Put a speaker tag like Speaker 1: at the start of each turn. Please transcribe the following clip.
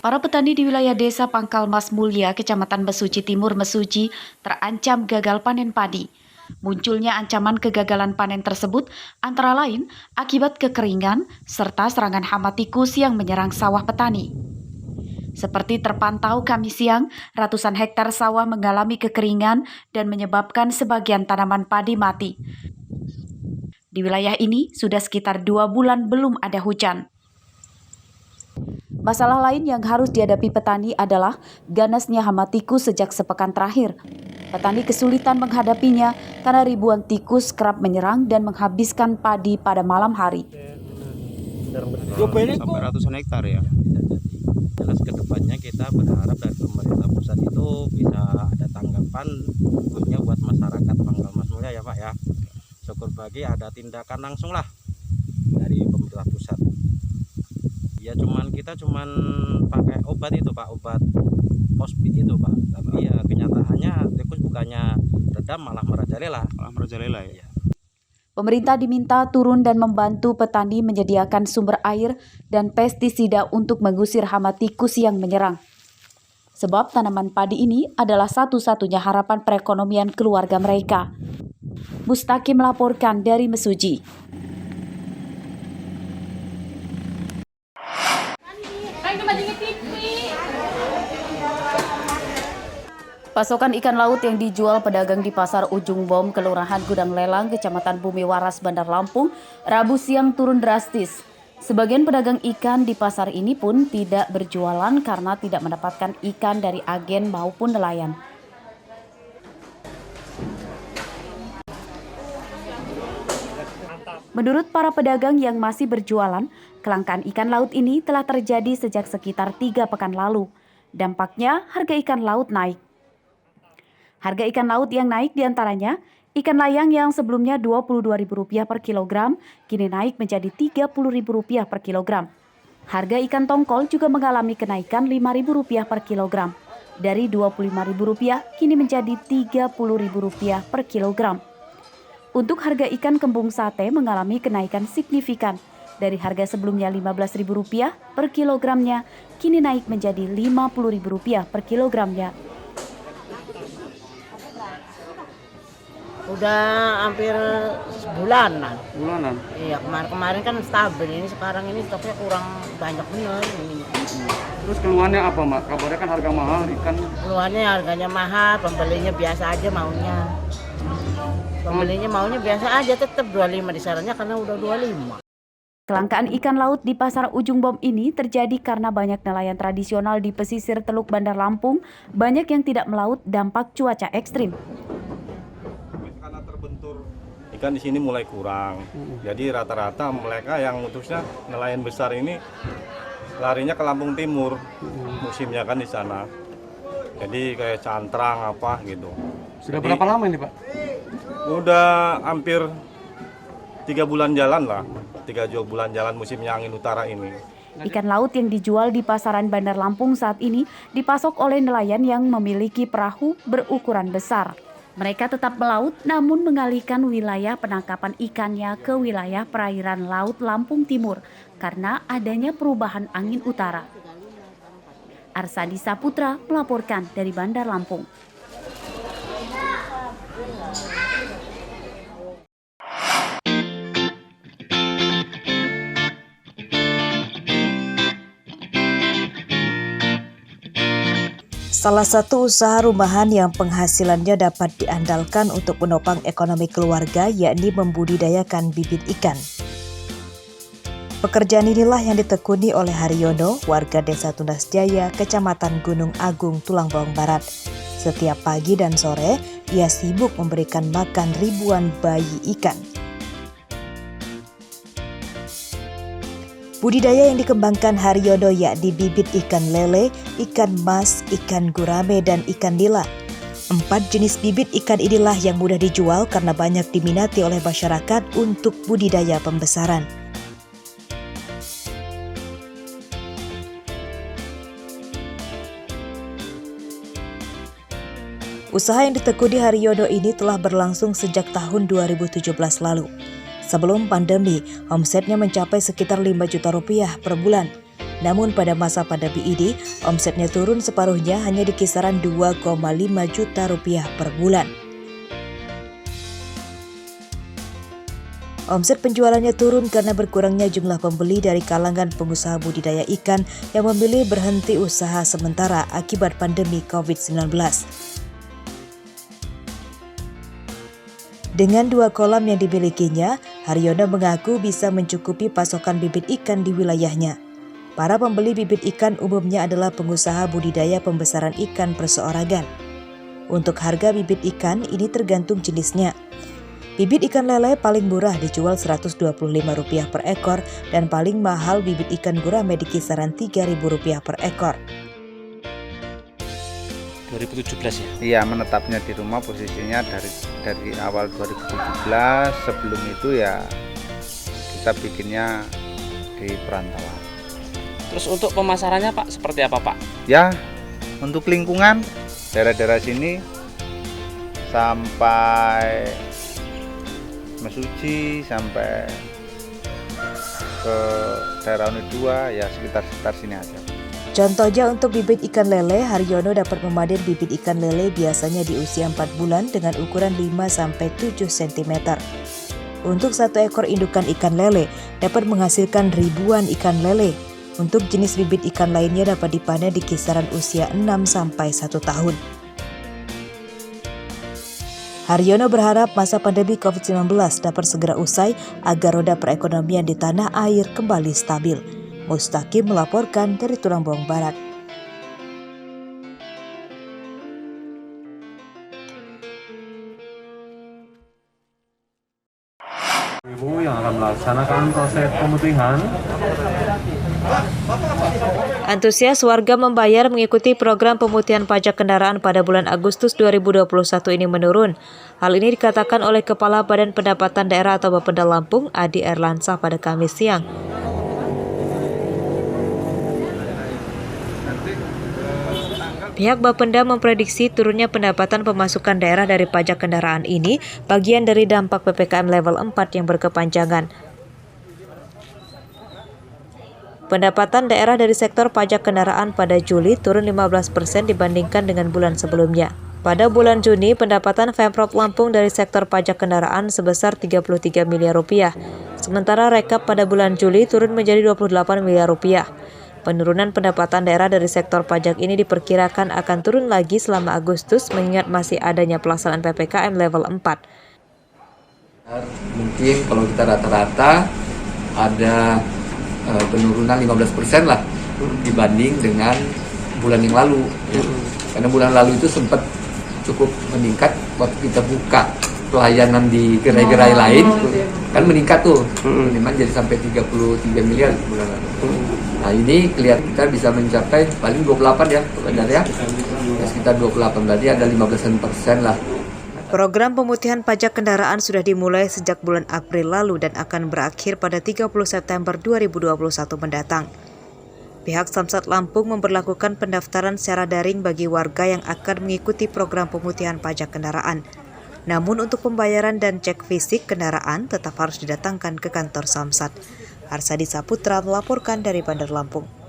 Speaker 1: Para petani di wilayah desa Pangkal Mas Mulya, Kecamatan Mesuji Timur, Mesuji, terancam gagal panen padi. Munculnya ancaman kegagalan panen tersebut antara lain akibat kekeringan serta serangan hama tikus yang menyerang sawah petani. Seperti terpantau Kamis siang, ratusan hektar sawah mengalami kekeringan dan menyebabkan sebagian tanaman padi mati. Di wilayah ini sudah sekitar 2 bulan belum ada hujan. Masalah lain yang harus dihadapi petani adalah ganasnya hama tikus sejak sepekan terakhir. Petani kesulitan menghadapinya karena ribuan tikus kerap menyerang dan menghabiskan padi pada malam hari.
Speaker 2: Sampai ratusan hektar ya. Jelas kedepannya kita berharap dari pemerintah pusat itu bisa ada tanggapan khususnya buat masyarakat Pangkal Mas Mulya ya Pak ya. Syukur bagi ada tindakan langsung lah dari pemerintah pusat. Ya kita cuman pakai obat itu Pak, obat pospit itu Pak. Tapi ya kenyataannya tikus bukannya redam malah merajalela. Ya.
Speaker 1: Pemerintah diminta turun dan membantu petani menyediakan sumber air dan pestisida untuk mengusir hama tikus yang menyerang. Sebab tanaman padi ini adalah satu-satunya harapan perekonomian keluarga mereka. Mustaqim melaporkan dari Mesuji. Pasokan ikan laut yang dijual pedagang di Pasar Ujung Bom, Kelurahan Gudang Lelang, Kecamatan Bumi Waras, Bandar Lampung, Rabu siang turun drastis. Sebagian pedagang ikan di pasar ini pun tidak berjualan karena tidak mendapatkan ikan dari agen maupun nelayan. Menurut para pedagang yang masih berjualan, kelangkaan ikan laut ini telah terjadi sejak sekitar 3 pekan lalu. Dampaknya harga ikan laut naik. Harga ikan laut yang naik diantaranya, ikan layang yang sebelumnya Rp22.000 per kilogram, kini naik menjadi Rp30.000 per kilogram. Harga ikan tongkol juga mengalami kenaikan Rp5.000 per kilogram. Dari Rp25.000 kini menjadi Rp30.000 per kilogram. Untuk harga ikan kembung sate mengalami kenaikan signifikan. Dari harga sebelumnya Rp15.000 per kilogramnya, kini naik menjadi Rp50.000 per kilogramnya.
Speaker 3: Udah hampir sebulanan.
Speaker 4: Bulanan?
Speaker 3: Iya, kemarin kan stabil, ini sekarang ini stoknya kurang banyak bener ini.
Speaker 4: Terus keluhannya apa Mak? Kabarnya kan harga mahal ikan.
Speaker 3: Keluarnya harganya mahal, pembelinya biasa aja maunya. Pembelinya maunya biasa aja, tetap 25 disarannya karena udah 25.
Speaker 1: Kelangkaan ikan laut di Pasar Ujung Bom ini terjadi karena banyak nelayan tradisional di pesisir Teluk Bandar Lampung, banyak yang tidak melaut dampak cuaca ekstrim.
Speaker 5: Karena terbentur ikan di sini mulai kurang, jadi rata-rata mereka yang khususnya nelayan besar ini larinya ke Lampung Timur, musimnya kan di sana. Jadi kayak cantrang apa gitu.
Speaker 4: Sudah berapa lama ini Pak?
Speaker 5: Udah hampir 3 bulan jalan lah, 3 bulan jalan musimnya angin utara ini.
Speaker 1: Ikan laut yang dijual di pasaran Bandar Lampung saat ini dipasok oleh nelayan yang memiliki perahu berukuran besar. Mereka tetap melaut namun mengalihkan wilayah penangkapan ikannya ke wilayah perairan Laut Lampung Timur karena adanya perubahan angin utara. Arsadi Saputra melaporkan dari Bandar Lampung.
Speaker 6: Salah satu usaha rumahan yang penghasilannya dapat diandalkan untuk menopang ekonomi keluarga yakni membudidayakan bibit ikan. Pekerjaan inilah yang ditekuni oleh Haryono, warga Desa Tunas Jaya, Kecamatan Gunung Agung, Tulang Bawang Barat. Setiap pagi dan sore, ia sibuk memberikan makan ribuan bayi ikan. Budidaya yang dikembangkan Haryono yakni bibit ikan lele, ikan mas, ikan gurame, dan ikan nila. 4 jenis bibit ikan inilah yang mudah dijual karena banyak diminati oleh masyarakat untuk budidaya pembesaran. Usaha yang ditekuni Haryono ini telah berlangsung sejak tahun 2017 lalu. Sebelum pandemi, omsetnya mencapai sekitar 5 juta rupiah per bulan. Namun pada masa pandemi ini, omsetnya turun separuhnya hanya di kisaran 2,5 juta rupiah per bulan. Omset penjualannya turun karena berkurangnya jumlah pembeli dari kalangan pengusaha budidaya ikan yang memilih berhenti usaha sementara akibat pandemi COVID-19. Dengan 2 kolam yang dimilikinya, Haryono mengaku bisa mencukupi pasokan bibit ikan di wilayahnya. Para pembeli bibit ikan umumnya adalah pengusaha budidaya pembesaran ikan perseorangan. Untuk harga bibit ikan ini tergantung jenisnya. Bibit ikan lele paling murah dijual Rp125 per ekor dan paling mahal bibit ikan gurame di kisaran Rp3.000 per ekor.
Speaker 7: 2017 ya?
Speaker 8: Iya, menetapnya di rumah posisinya dari awal 2017. Sebelum itu ya kita bikinnya di perantauan.
Speaker 7: Terus untuk pemasarannya Pak seperti apa Pak?
Speaker 8: Ya, untuk lingkungan daerah-daerah sini sampai Mesuji sampai ke daerah Unit 2 ya sekitar sini aja.
Speaker 6: Contohnya untuk bibit ikan lele, Haryono dapat memanen bibit ikan lele biasanya di usia 4 bulan dengan ukuran 5-7 cm. Untuk 1 ekor indukan ikan lele dapat menghasilkan ribuan ikan lele. Untuk jenis bibit ikan lainnya dapat dipanen di kisaran usia 6-1 tahun. Haryono berharap masa pandemi COVID-19 dapat segera usai agar roda perekonomian di tanah air kembali stabil. Mustaqim melaporkan dari Tulang Bawang Barat.
Speaker 9: Ibu yang akan melaksanakan proses pemutihan.
Speaker 6: Antusias warga membayar mengikuti program pemutihan pajak kendaraan pada bulan Agustus 2021 ini menurun. Hal ini dikatakan oleh Kepala Badan Pendapatan Daerah atau Bapenda Lampung, Adi Erlansah pada Kamis siang. Pihak Bapenda memprediksi turunnya pendapatan pemasukan daerah dari pajak kendaraan ini bagian dari dampak PPKM level 4 yang berkepanjangan. Pendapatan daerah dari sektor pajak kendaraan pada Juli turun 15% dibandingkan dengan bulan sebelumnya. Pada bulan Juni, pendapatan Pemprov Lampung dari sektor pajak kendaraan sebesar 33 miliar rupiah. Sementara rekap pada bulan Juli turun menjadi 28 miliar rupiah. Penurunan pendapatan daerah dari sektor pajak ini diperkirakan akan turun lagi selama Agustus mengingat masih adanya pelaksanaan PPKM level 4.
Speaker 10: Mungkin kalau kita rata-rata ada penurunan 15% lah dibanding dengan bulan yang lalu. Karena bulan lalu itu sempat cukup meningkat waktu kita buka pelayanan di gerai-gerai lain, kan meningkat tuh, memang jadi sampai 33 miliar bulan lalu. Nah ini kelihatan kita bisa mencapai paling 28 ya, ya sekitar 28, berarti ada 15% lah.
Speaker 6: Program pemutihan pajak kendaraan sudah dimulai sejak bulan April lalu dan akan berakhir pada 30 September 2021 mendatang. Pihak Samsat Lampung memberlakukan pendaftaran secara daring bagi warga yang akan mengikuti program pemutihan pajak kendaraan. Namun untuk pembayaran dan cek fisik kendaraan tetap harus didatangkan ke kantor Samsat. Arsadi Saputra melaporkan dari Bandar Lampung.